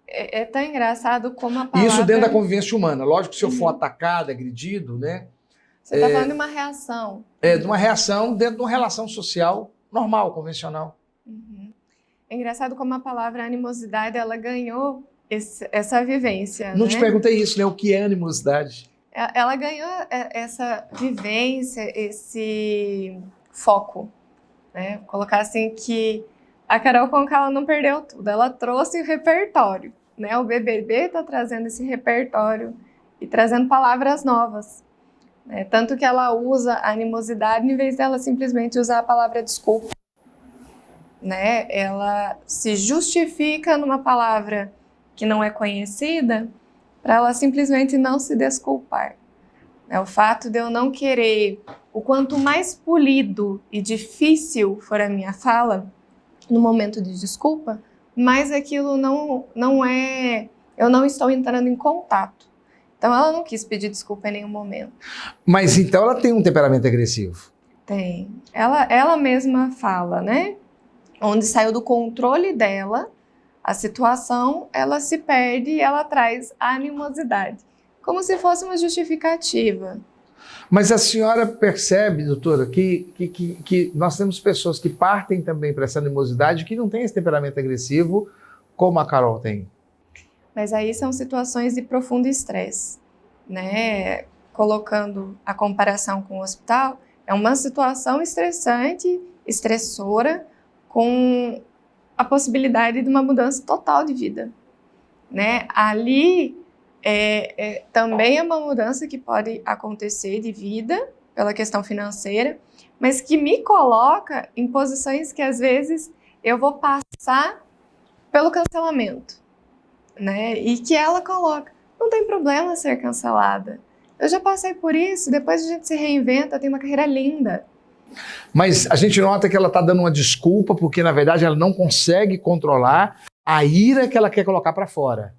É tão engraçado como a palavra... Isso dentro da convivência humana. Lógico que se eu for atacado, agredido, né? Você está falando de uma reação. De uma reação dentro de uma relação social normal, convencional. Uhum. É engraçado como a palavra animosidade, ela ganhou essa vivência. Não né? te perguntei isso, né? O que é animosidade? Ela ganhou essa vivência, esse foco. Né? Vou colocar assim que a Carol Conká, ela não perdeu tudo, ela trouxe o repertório. Né? O BBB está trazendo esse repertório e trazendo palavras novas. Né? Tanto que ela usa a animosidade em vez dela simplesmente usar a palavra desculpa. Né? Ela se justifica numa palavra que não é conhecida para ela simplesmente não se desculpar. É o fato de eu não querer, o quanto mais polido e difícil for a minha fala, no momento de desculpa, mais aquilo não é, eu não estou entrando em contato. Então ela não quis pedir desculpa em nenhum momento. Mas então ela tem um temperamento agressivo? Tem. Ela mesma fala, né? Onde saiu do controle dela, a situação, ela se perde e ela traz animosidade. Como se fosse uma justificativa. Mas a senhora percebe, doutora, que nós temos pessoas que partem também para essa animosidade que não tem esse temperamento agressivo como a Carol tem. Mas aí são situações de profundo estresse, né? Colocando a comparação com o hospital, é uma situação estressante, estressora, com a possibilidade de uma mudança total de vida, né? Ali também é uma mudança que pode acontecer de vida pela questão financeira, mas que me coloca em posições que às vezes eu vou passar pelo cancelamento, né? E que ela coloca, não tem problema ser cancelada. Eu já passei por isso, depois a gente se reinventa, tem uma carreira linda. Mas a gente nota que ela está dando uma desculpa porque, na verdade, ela não consegue controlar a ira que ela quer colocar para fora.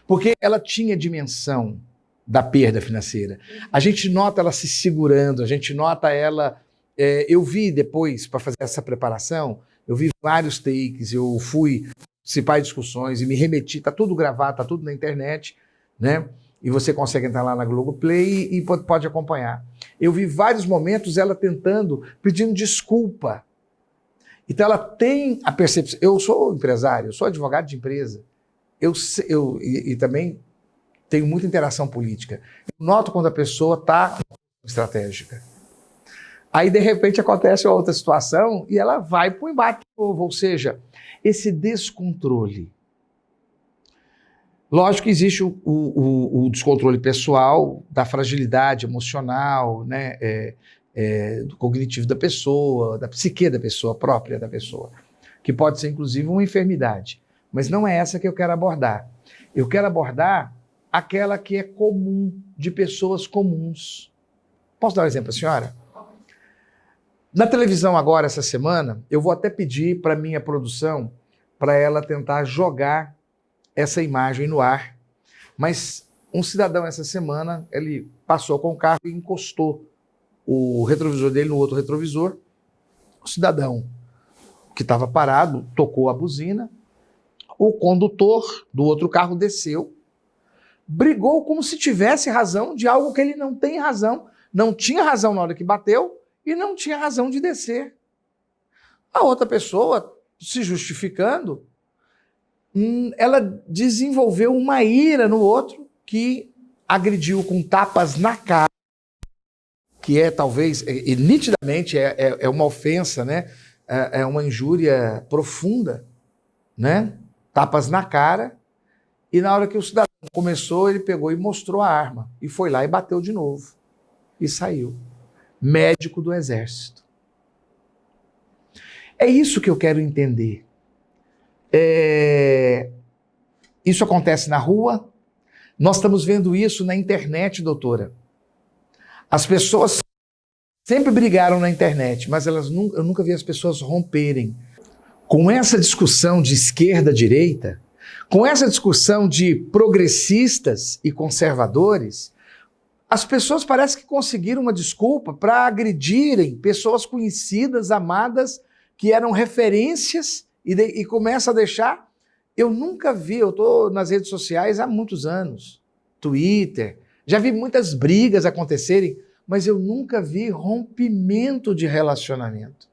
Porque ela tinha dimensão da perda financeira. A gente nota ela se segurando, a gente nota ela... eu vi depois, para fazer essa preparação, eu vi vários takes, eu fui participar de discussões e me remeti, está tudo gravado, está tudo na internet, né? E você consegue entrar lá na Globoplay e pode acompanhar. Eu vi vários momentos ela pedindo desculpa. Então ela tem a percepção... Eu sou empresário, eu sou advogado de empresa. E também tenho muita interação política. Eu noto quando a pessoa está estratégica. Aí, de repente, acontece outra situação e ela vai para o embate novo. Ou seja, esse descontrole. Lógico que existe o descontrole pessoal, da fragilidade emocional, né, do cognitivo da pessoa, da psique da pessoa, própria da pessoa, que pode ser, inclusive, uma enfermidade. Mas não é essa que eu quero abordar. Eu quero abordar aquela que é comum, de pessoas comuns. Posso dar um exemplo para a senhora? Na televisão agora, essa semana, eu vou até pedir para minha produção, para ela tentar jogar essa imagem no ar. Mas um cidadão essa semana, ele passou com o carro e encostou o retrovisor dele no outro retrovisor. O cidadão que estava parado tocou a buzina. O condutor do outro carro desceu, brigou como se tivesse razão de algo que ele não tem razão. Não tinha razão na hora que bateu e não tinha razão de descer. A outra pessoa, se justificando, ela desenvolveu uma ira no outro que agrediu com tapas na cara, que é talvez, nitidamente, é uma ofensa, né? É uma injúria profunda, né? Tapas na cara, e na hora que o cidadão começou, ele pegou e mostrou a arma, e foi lá e bateu de novo, e saiu. Médico do Exército. É isso que eu quero entender. Isso acontece na rua, nós estamos vendo isso na internet, doutora. As pessoas sempre brigaram na internet, mas eu nunca vi as pessoas romperem. Com essa discussão de esquerda-direita, com essa discussão de progressistas e conservadores, as pessoas parecem que conseguiram uma desculpa para agredirem pessoas conhecidas, amadas, que eram referências e começa a deixar. Eu nunca vi, eu estou nas redes sociais há muitos anos, Twitter, já vi muitas brigas acontecerem, mas eu nunca vi rompimento de relacionamento.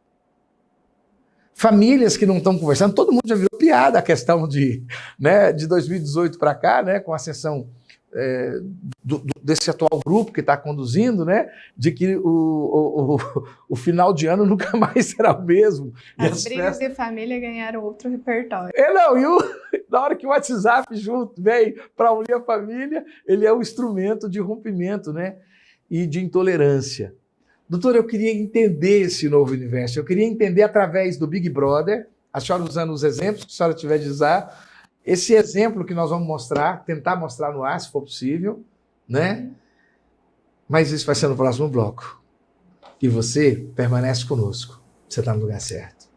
Famílias que não estão conversando, todo mundo já virou piada a questão de 2018 para cá, né, com a ascensão desse atual grupo que está conduzindo, né, de que o final de ano nunca mais será o mesmo. As brigas de família ganharam outro repertório. Na hora que o WhatsApp junto vem para unir a família, ele é um instrumento de rompimento, né, e de intolerância. Doutora, eu queria entender esse novo universo, eu queria entender através do Big Brother, a senhora usando os exemplos que a senhora tiver de usar, esse exemplo que nós vamos mostrar, tentar mostrar no ar, se for possível, né? Mas isso vai ser no próximo bloco. E você permanece conosco, você está no lugar certo.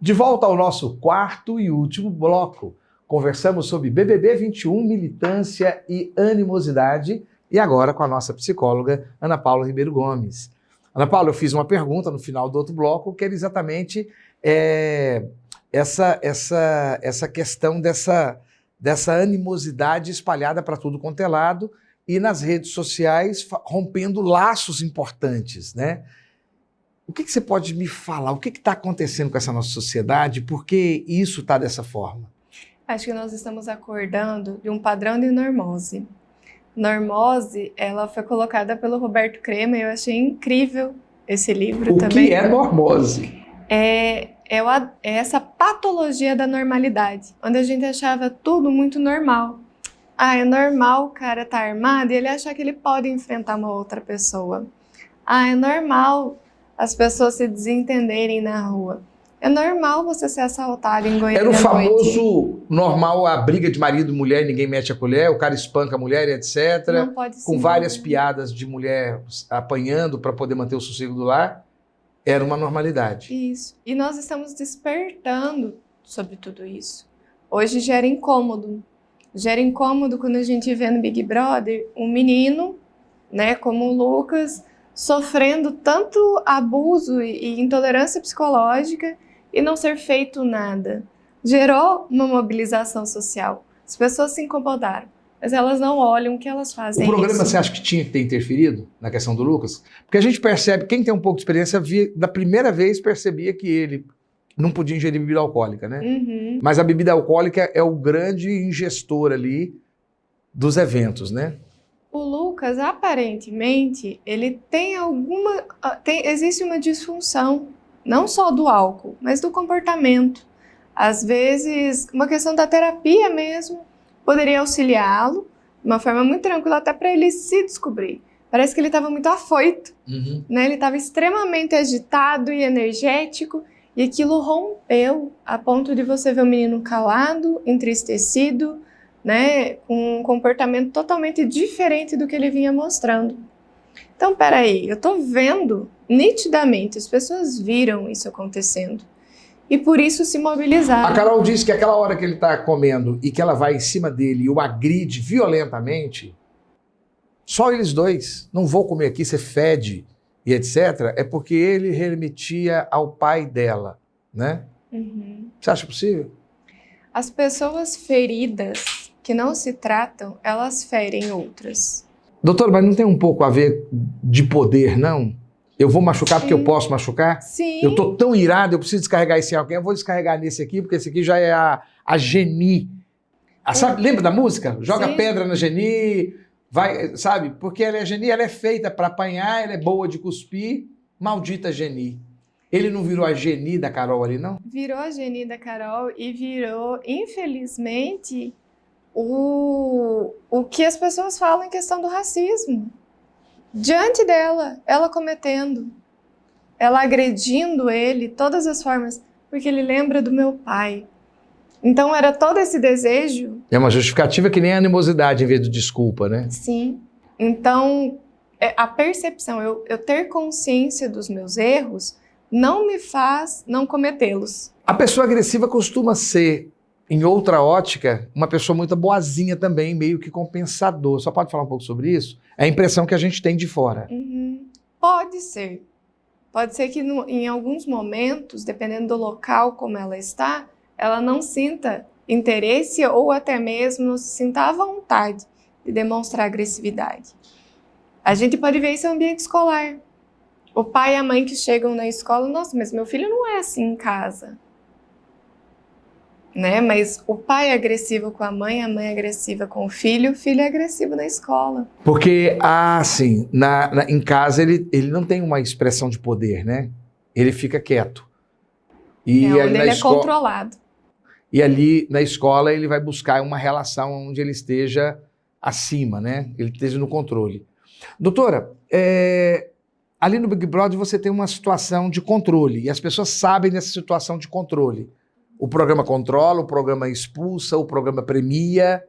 De volta ao nosso quarto e último bloco. Conversamos sobre BBB 21, militância e animosidade, e agora com a nossa psicóloga Ana Paula Ribeiro Gomes. Ana Paula, eu fiz uma pergunta no final do outro bloco, que era exatamente essa questão dessa animosidade espalhada para tudo quanto é lado e nas redes sociais rompendo laços importantes, né? O que você pode me falar? O que está acontecendo com essa nossa sociedade? Por que isso está dessa forma? Acho que nós estamos acordando de um padrão de normose. Normose, ela foi colocada pelo Roberto Crema e eu achei incrível esse livro também. O que é normose? É essa patologia da normalidade, onde a gente achava tudo muito normal. É normal o cara estar armado e ele achar que ele pode enfrentar uma outra pessoa. É normal as pessoas se desentenderem na rua. É normal você ser assaltado em Goiânia. Era o famoso normal, a briga de marido e mulher, ninguém mete a colher, o cara espanca a mulher, etc. Não pode ser. Com várias piadas de mulher apanhando para poder manter o sossego do lar. Era uma normalidade. Isso. E nós estamos despertando sobre tudo isso. Hoje gera incômodo. Gera incômodo quando a gente vê no Big Brother um menino, né, como o Lucas, sofrendo tanto abuso e intolerância psicológica e não ser feito nada. Gerou uma mobilização social. As pessoas se incomodaram, mas elas não olham o que elas fazem. O programa, você acha que tinha que ter interferido na questão do Lucas? Porque a gente percebe, quem tem um pouco de experiência, da primeira vez percebia que ele não podia ingerir bebida alcoólica, né? Uhum. Mas a bebida alcoólica é o grande ingestor ali dos eventos, né? O Lucas, aparentemente, ele tem existe uma disfunção, não só do álcool, mas do comportamento. Às vezes, uma questão da terapia mesmo poderia auxiliá-lo de uma forma muito tranquila, até para ele se descobrir. Parece que ele estava muito afoito, né? Ele estava extremamente agitado e energético, e aquilo rompeu a ponto de você ver o menino calado, entristecido, né? Com um comportamento totalmente diferente do que ele vinha mostrando. Então, peraí, eu tô vendo nitidamente, as pessoas viram isso acontecendo. E por isso se mobilizaram. A Carol disse que aquela hora que ele está comendo e que ela vai em cima dele e o agride violentamente, só eles dois, não vou comer aqui, você fede e etc., é porque ele remetia ao pai dela, né? Uhum. Você acha possível? As pessoas feridas que não se tratam, elas ferem outras. Doutor, mas não tem um pouco a ver de poder, não? Eu vou machucar porque eu posso machucar? Sim. Eu tô tão irado, eu preciso descarregar isso em alguém, eu vou descarregar nesse aqui, porque esse aqui já é a Geni. Sabe, lembra da música? Joga Sim. pedra na Geni, vai, sabe? Porque ela é Geni, ela é feita para apanhar, ela é boa de cuspir, maldita Geni. Ele não virou a Geni da Carol ali, não? Virou a Geni da Carol e virou, infelizmente, o que as pessoas falam em questão do racismo. Diante dela, ela cometendo, ela agredindo ele de todas as formas, porque ele lembra do meu pai. Então era todo esse desejo. É uma justificativa que nem a animosidade em vez de desculpa, né? Sim. Então, a percepção, eu ter consciência dos meus erros, não me faz não cometê-los. A pessoa agressiva costuma ser, em outra ótica, uma pessoa muito boazinha também, meio que compensador. Só pode falar um pouco sobre isso? É a impressão que a gente tem de fora. Uhum. Pode ser. Pode ser que em alguns momentos, dependendo do local como ela está, ela não sinta interesse ou até mesmo não se sinta à vontade de demonstrar agressividade. A gente pode ver isso no ambiente escolar. O pai e a mãe que chegam na escola, nossa, mas meu filho não é assim em casa. Né? Mas o pai é agressivo com a mãe é agressiva com o filho é agressivo na escola. Porque, assim, em casa ele não tem uma expressão de poder, né? Ele fica quieto. E onde ali ele é controlado. E ali na escola ele vai buscar uma relação onde ele esteja acima, né? Ele esteja no controle. Doutora, ali no Big Brother você tem uma situação de controle, e as pessoas sabem dessa situação de controle. O programa controla, o programa expulsa, o programa premia.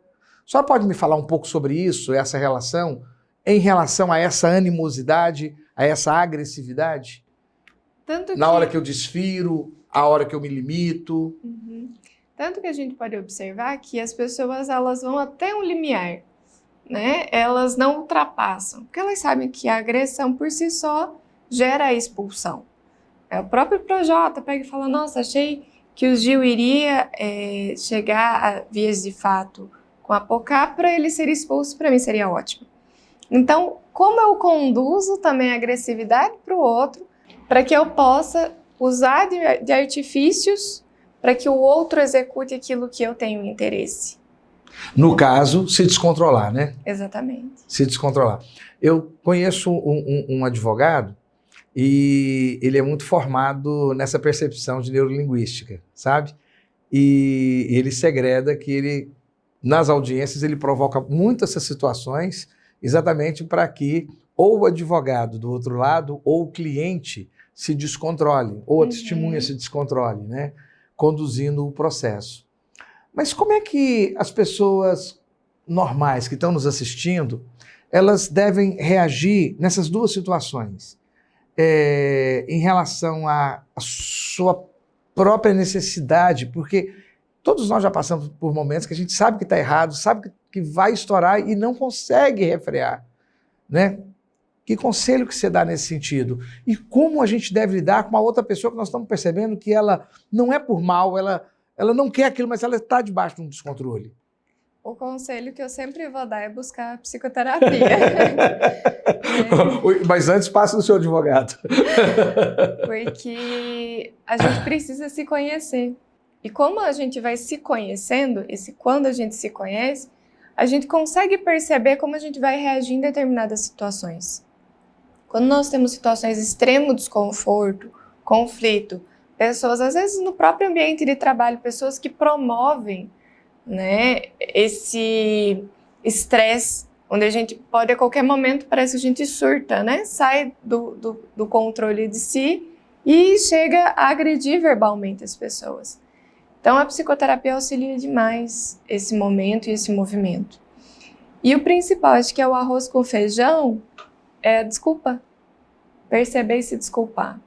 Só pode me falar um pouco sobre isso, essa relação, em relação a essa animosidade, a essa agressividade? Na hora que eu desfiro, a hora que eu me limito. Uhum. Tanto que a gente pode observar que as pessoas elas vão até um limiar, né? Elas não ultrapassam, porque elas sabem que a agressão por si só gera a expulsão. O próprio Projota pega e fala, nossa, achei que o Gil iria chegar a vias de fato com a Pocá para ele ser expulso, para mim seria ótimo. Então, como eu conduzo também a agressividade para o outro, para que eu possa usar de artifícios para que o outro execute aquilo que eu tenho interesse. No caso, se descontrolar, né? Exatamente. Se descontrolar. Eu conheço um advogado e ele é muito formado nessa percepção de neurolinguística, sabe? E ele segreda que ele, nas audiências, ele provoca muito essas situações exatamente para que ou o advogado do outro lado ou o cliente se descontrole, ou a testemunha se descontrole, né? Conduzindo o processo. Mas como é que as pessoas normais que estão nos assistindo, elas devem reagir nessas duas situações? Em relação à sua própria necessidade, porque todos nós já passamos por momentos que a gente sabe que está errado, sabe que vai estourar e não consegue refrear, né? Que conselho que você dá nesse sentido? E como a gente deve lidar com uma outra pessoa que nós estamos percebendo que ela não é por mal, ela não quer aquilo, mas ela está debaixo de um descontrole? O conselho que eu sempre vou dar é buscar psicoterapia. Mas antes passa do seu advogado. Porque a gente precisa se conhecer. E como a gente vai se conhecendo, quando a gente se conhece, a gente consegue perceber como a gente vai reagir em determinadas situações. Quando nós temos situações de extremo desconforto, conflito, pessoas, às vezes no próprio ambiente de trabalho, pessoas que promovem, né, esse estresse, onde a gente pode a qualquer momento, parece que a gente surta, né? Sai do controle de si e chega a agredir verbalmente as pessoas. Então a psicoterapia auxilia demais esse momento e esse movimento. E o principal, acho que é o arroz com feijão, é a desculpa. Perceber e se desculpar.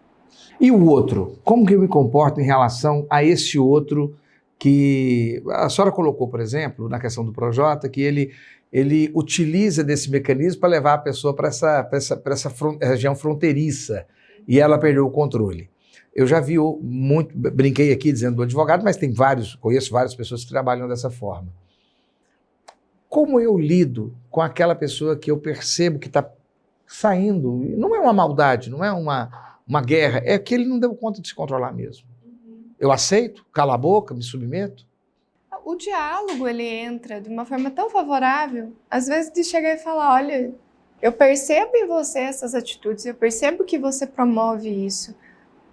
E o outro? Como que eu me comporto em relação a esse outro que a senhora colocou, por exemplo, na questão do Projota, que ele utiliza desse mecanismo para levar a pessoa para essa região fronteiriça e ela perdeu o controle. Eu já vi muito, brinquei aqui dizendo do advogado, mas conheço várias pessoas que trabalham dessa forma. Como eu lido com aquela pessoa que eu percebo que está saindo? Não é uma maldade, não é uma guerra, é que ele não deu conta de se controlar mesmo. Eu aceito, calo a boca, me submeto. O diálogo, ele entra de uma forma tão favorável, às vezes de chegar e falar, olha, eu percebo em você essas atitudes, eu percebo que você promove isso,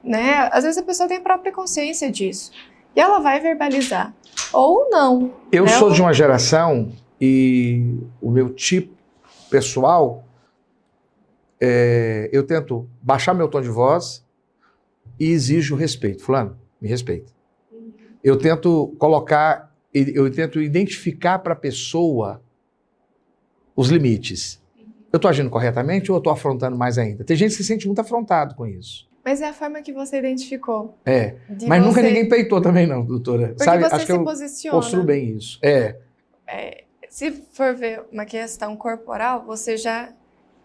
né? Às vezes a pessoa tem a própria consciência disso, e ela vai verbalizar, ou não. Eu né? sou de uma geração, e o meu tipo pessoal, eu tento baixar meu tom de voz e exijo respeito. Fulano, me respeita. Eu tento identificar para a pessoa os limites. Eu estou agindo corretamente ou eu estou afrontando mais ainda? Tem gente que se sente muito afrontado com isso. Mas é a forma que você identificou. Mas nunca ninguém peitou também não, doutora. Porque sabe? você Acho que se eu posiciona. construo bem isso. Se for ver uma questão corporal, você já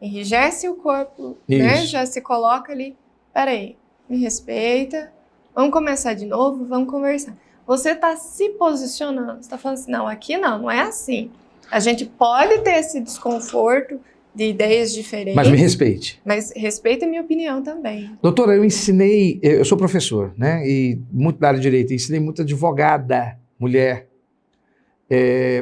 enrijece o corpo, né? Já se coloca ali, peraí, me respeita, vamos começar de novo, vamos conversar. Você está se posicionando, você está falando assim, não, aqui não é assim. A gente pode ter esse desconforto de ideias diferentes. Mas me respeite. Mas respeita a minha opinião também. Doutora, eu sou professor, né? E muito da área de direito, ensinei muita advogada, mulher.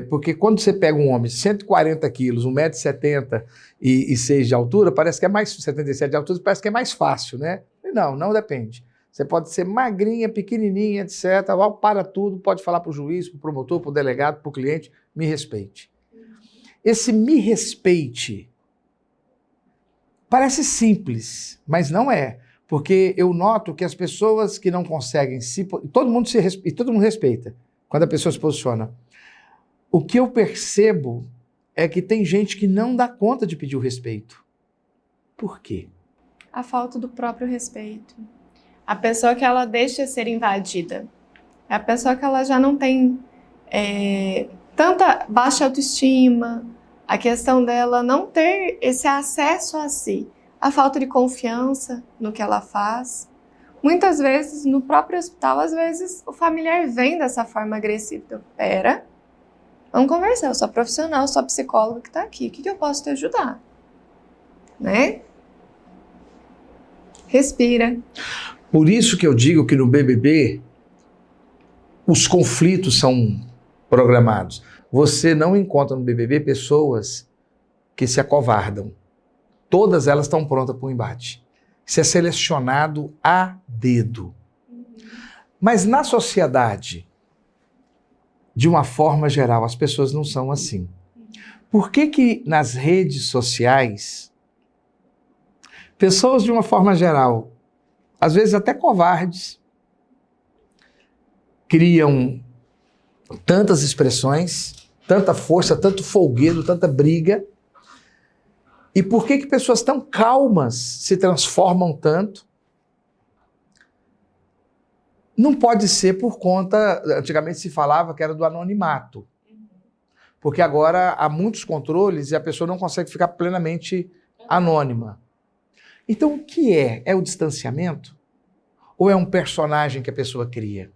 Porque quando você pega um homem de 140 quilos, 1,70 m e 6 de altura, parece que é mais, 77 de altura, parece que é mais fácil, né? Não depende. Você pode ser magrinha, pequenininha, etc. Para tudo, pode falar para o juiz, para o promotor, para o delegado, para o cliente, me respeite. Esse me respeite parece simples, mas não é. Porque eu noto que as pessoas que não conseguem todo mundo respeita quando a pessoa se posiciona. O que eu percebo é que tem gente que não dá conta de pedir o respeito. Por quê? A falta do próprio respeito. A pessoa que ela deixa ser invadida. É a pessoa que ela já não tem tanta baixa autoestima, a questão dela não ter esse acesso a si, a falta de confiança no que ela faz. Muitas vezes, no próprio hospital, às vezes, o familiar vem dessa forma agressiva. Então, pera, vamos conversar, eu sou profissional, sou psicóloga que está aqui, o que eu posso te ajudar? Né? Respira. Por isso que eu digo que no BBB, os conflitos são programados. Você não encontra no BBB pessoas que se acovardam. Todas elas estão prontas para o embate. Isso é selecionado a dedo. Mas na sociedade, de uma forma geral, as pessoas não são assim. Por que nas redes sociais, pessoas de uma forma geral, às vezes até covardes, criam tantas expressões, tanta força, tanto folguedo, tanta briga. E por que pessoas tão calmas se transformam tanto? Não pode ser por conta, antigamente se falava que era do anonimato. Porque agora há muitos controles e a pessoa não consegue ficar plenamente anônima. Então o que é? É o distanciamento? Ou é um personagem que a pessoa cria?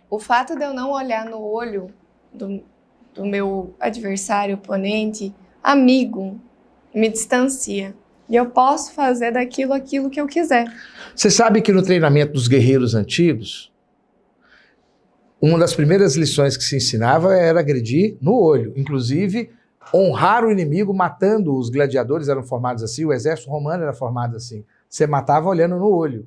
O fato de eu não olhar no olho do meu adversário, oponente, amigo, me distancia. E eu posso fazer daquilo aquilo que eu quiser. Você sabe que no treinamento dos guerreiros antigos, uma das primeiras lições que se ensinava era agredir no olho. Inclusive, honrar o inimigo matando. Os gladiadores eram formados assim, o exército romano era formado assim. Você matava olhando no olho.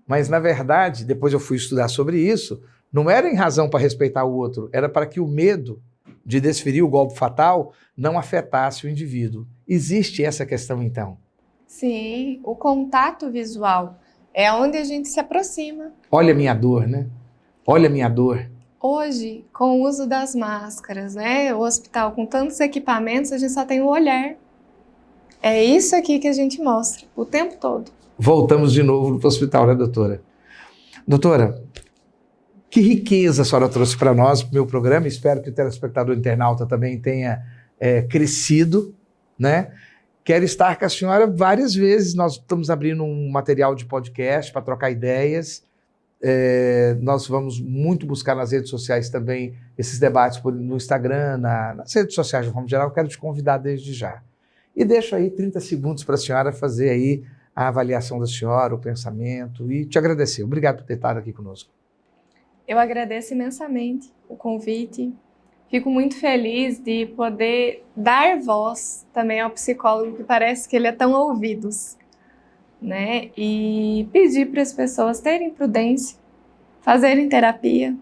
Mas, na verdade, depois eu fui estudar sobre isso, não era em razão para respeitar o outro, era para que o medo de desferir o golpe fatal não afetasse o indivíduo. Existe essa questão, então? Sim, o contato visual é onde a gente se aproxima. Olha a minha dor, né? Olha a minha dor. Hoje, com o uso das máscaras, né? O hospital com tantos equipamentos, a gente só tem o olhar. É isso aqui que a gente mostra o tempo todo. Voltamos de novo para o hospital, né, doutora? Doutora, que riqueza a senhora trouxe para nós, para o meu programa. Espero que o telespectador internauta também tenha crescido, né? Quero estar com a senhora várias vezes. Nós estamos abrindo um material de podcast para trocar ideias. Nós vamos muito buscar nas redes sociais também esses debates no Instagram, nas redes sociais de forma geral. Eu quero te convidar desde já. E deixo aí 30 segundos para a senhora fazer aí a avaliação da senhora, o pensamento, e te agradecer. Obrigado por ter estado aqui conosco. Eu agradeço imensamente o convite. Fico muito feliz de poder dar voz também ao psicólogo, que parece que ele é tão ouvidos, né? E pedir para as pessoas terem prudência, fazerem terapia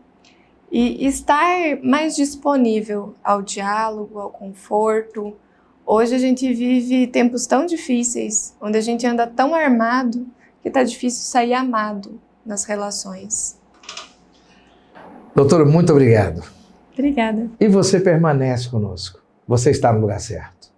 e estar mais disponível ao diálogo, ao conforto. Hoje a gente vive tempos tão difíceis, onde a gente anda tão armado que está difícil sair amado nas relações. Doutora, muito obrigado. Obrigada. E você permanece conosco. Você está no lugar certo.